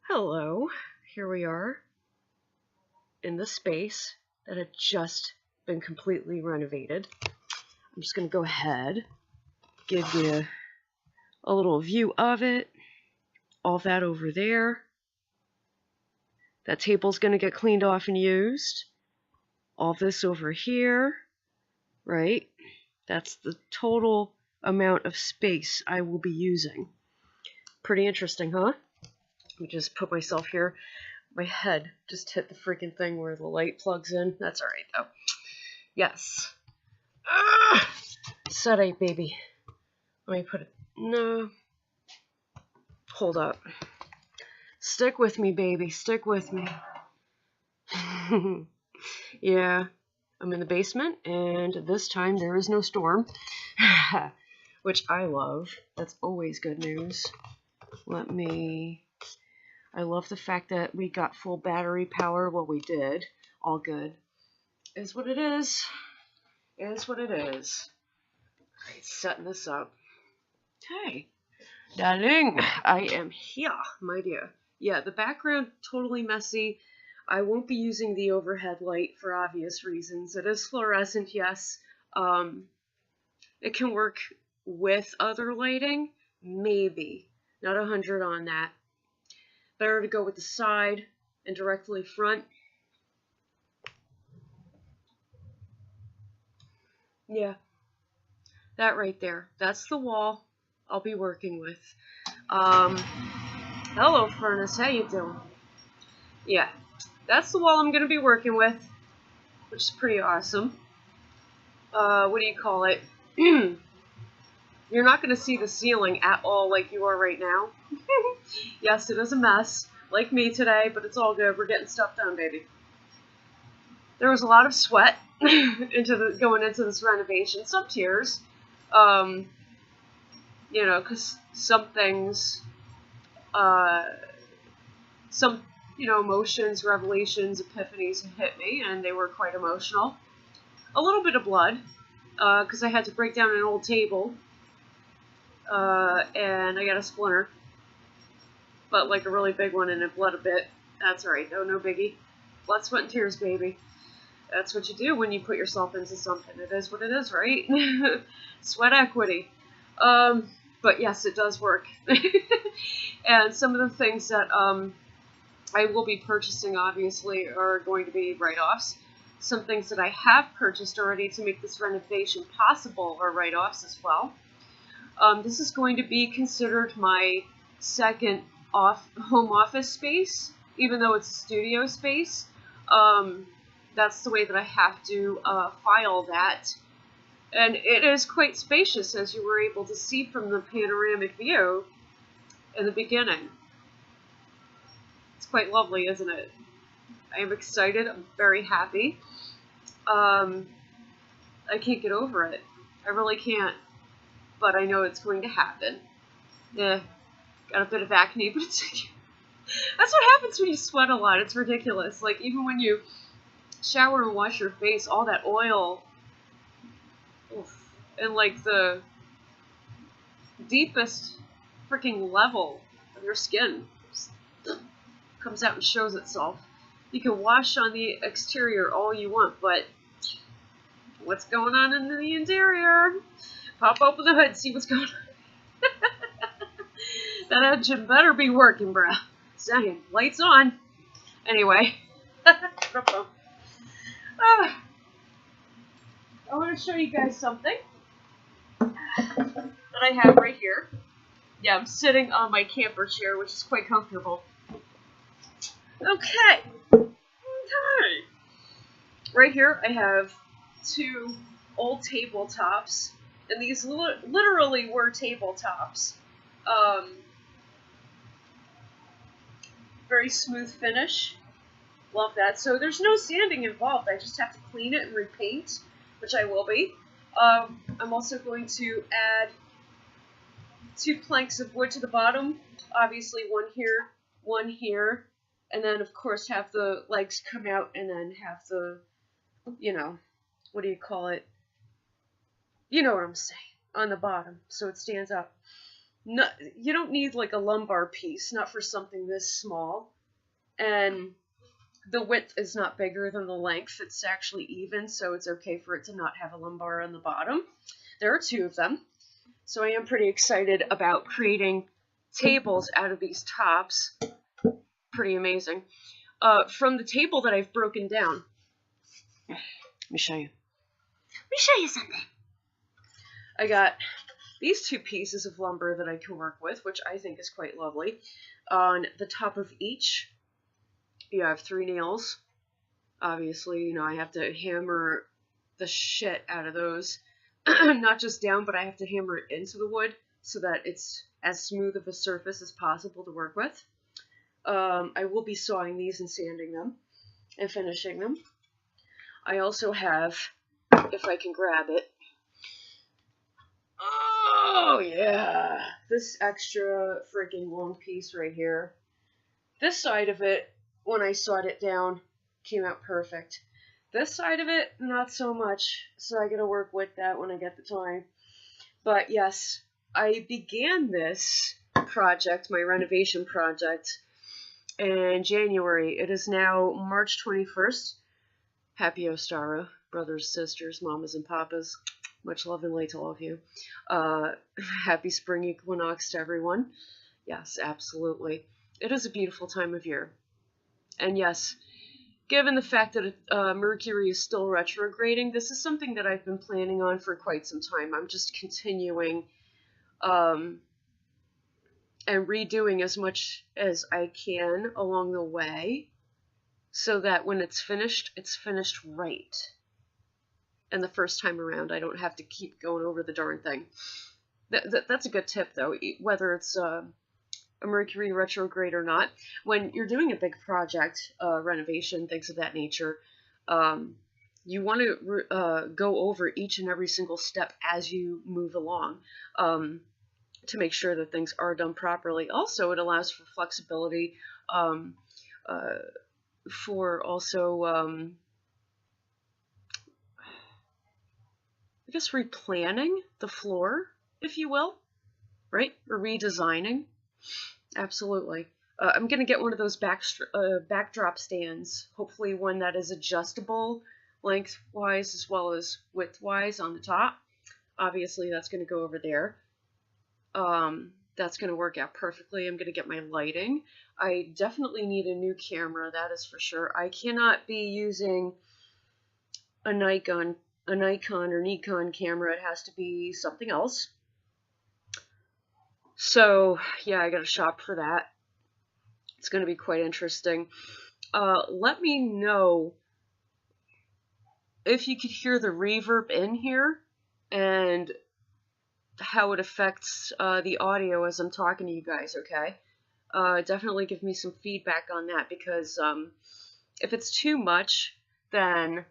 Hello, here we are in the space that had just been completely renovated. I'm just going to go ahead, give you a little view of it. All that over there. That table's going to get cleaned off and used. All this over here, right? That's the total amount of space I will be using. Pretty interesting, huh? Let me just put myself here. My head just hit the freaking thing where the light plugs in. That's alright, though. Yes. Set 8, baby. Let me put it... No. Hold up. Stick with me, baby. Stick with me. Yeah. I'm in the basement, and this time there is no storm. Which I love. That's always good news. I love the fact that we got full battery power. Well, we did. All good. Is what it is. Is what it is. Alright, setting this up. Okay. Darling, I am here, my dear. Yeah, the background, totally messy. I won't be using the overhead light for obvious reasons. It is fluorescent, yes. It can work with other lighting. Maybe. Not 100 on that. Better to go with the side and directly front. Yeah. That right there. That's the wall I'll be working with. Hello, Furnace. How you doing? Yeah. That's the wall I'm going to be working with, which is pretty awesome. What do you call it? You're not going to see the ceiling at all like you are right now. Yes, it is a mess, like me today, but it's all good. We're getting stuff done, baby. There was a lot of sweat going into this renovation. Some tears. You know, because some things, some, emotions, revelations, epiphanies hit me, and they were quite emotional. A little bit of blood, because I had to break down an old table, and I got a splinter, but like a really big one, and it bled a bit. That's alright, though, no biggie. Blood, sweat, and tears, baby. That's what you do when you put yourself into something. It is what it is, right? Sweat equity. But yes, it does work. And some of the things that I will be purchasing, obviously, are going to be write-offs. Some things that I have purchased already to make this renovation possible are write-offs as well. This is going to be considered my second home office space, even though it's a studio space. That's the way that I have to file that. And it is quite spacious, as you were able to see from the panoramic view in the beginning. It's quite lovely, isn't it? I am excited. I'm very happy. I can't get over it. I really can't. But I know it's going to happen. Yeah, got a bit of acne, but it's... That's what happens when you sweat a lot. It's ridiculous. Like, even when you shower and wash your face, all that oil... Oof, and like the deepest freaking level of your skin comes out and shows itself. You can wash on the exterior all you want, but what's going on in the interior? Pop open the hood, see what's going on. That engine better be working, bruh. Saying, lights on. Anyway. I want to show you guys something that I have right here. Yeah, I'm sitting on my camper chair, which is quite comfortable. Okay. Right here, I have two old tabletops, and these literally were tabletops. Very smooth finish. Love that. So there's no sanding involved. I just have to clean it and repaint, which I will be. I'm also going to add 2 planks of wood to the bottom. Obviously one here, and then of course have the legs come out and then have the, what do you call it? You know what I'm saying, on the bottom, so it stands up. No, you don't need like a lumbar piece, not for something this small. And the width is not bigger than the length. It's actually even, so it's okay for it to not have a lumbar on the bottom. There are 2 of them. So I am pretty excited about creating tables out of these tops. Pretty amazing. From the table that I've broken down. Let me show you. Let me show you something. I got these 2 pieces of lumber that I can work with, which I think is quite lovely. On the top of each, you have 3 nails. Obviously, you know, I have to hammer the shit out of those. Not just down, but I have to hammer it into the wood so that it's as smooth of a surface as possible to work with. I will be sawing these and sanding them and finishing them. I also have, if I can grab it, oh yeah, this extra freaking long piece right here. This side of it, when I sawed it down, came out perfect. This side of it, not so much, so I gotta work with that when I get the time. But yes, I began this project, my renovation project, in January. It is now March 21st. Happy Ostara, brothers, sisters, mamas, and papas. Much love and light to all of you. Happy spring equinox to everyone. Yes, absolutely. It is a beautiful time of year. And yes, given the fact that Mercury is still retrograding, this is something that I've been planning on for quite some time. I'm just continuing and redoing as much as I can along the way so that when it's finished right. And the first time around, I don't have to keep going over the darn thing. That's a good tip, though, whether it's a Mercury retrograde or not. When you're doing a big project, renovation, things of that nature, you want to go over each and every single step as you move along to make sure that things are done properly. Also, it allows for flexibility, for also, I guess, replanning the floor, if you will, right? Or redesigning. Absolutely. I'm going to get one of those backdrop stands, hopefully one that is adjustable lengthwise as well as widthwise on the top. Obviously, that's going to go over there. That's going to work out perfectly. I'm going to get my lighting. I definitely need a new camera, that is for sure. I cannot be using a Nikon or Nikon camera. It has to be something else. So, yeah, I gotta shop for that. It's gonna be quite interesting. Let me know if you could hear the reverb in here and how it affects the audio as I'm talking to you guys, okay? Definitely give me some feedback on that, because if it's too much, then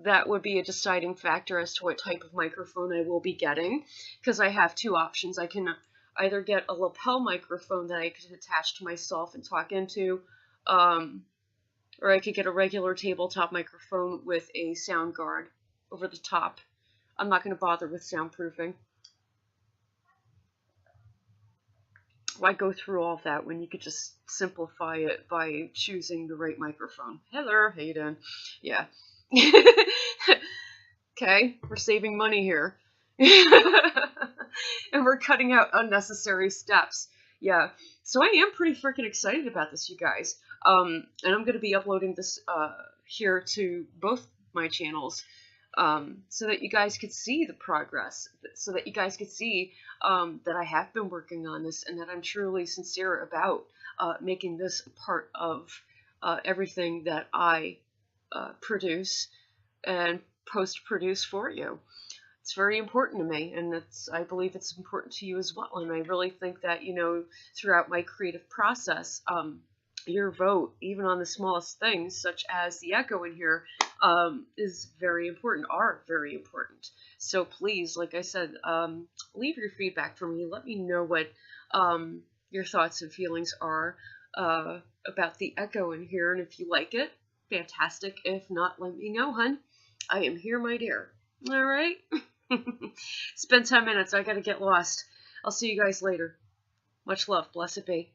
that would be a deciding factor as to what type of microphone I will be getting, because I have 2 options. I can either get a lapel microphone that I could attach to myself and talk into, or I could get a regular tabletop microphone with a sound guard over the top. I'm not going to bother with soundproofing. Why go through all of that when you could just simplify it by choosing the right microphone? Hello, how you doing? Yeah. Okay, we're saving money here. And we're cutting out unnecessary steps. Yeah, so I am pretty freaking excited about this, you guys. And I'm going to be uploading this here to both my channels, so that you guys could see the progress, so that you guys could see that I have been working on this and that I'm truly sincere about making this a part of everything that I produce and post-produce for you. It's very important to me, and I believe it's important to you as well. And I really think that, you know, throughout my creative process, your vote, even on the smallest things, such as the echo in here, is very important, are very important. So please, like I said, leave your feedback for me. Let me know what your thoughts and feelings are about the echo in here, and if you like it, fantastic. If not, let me know, hun. I am here, my dear. All right? It's been 10 minutes. I gotta get lost. I'll see you guys later. Much love. Blessed be.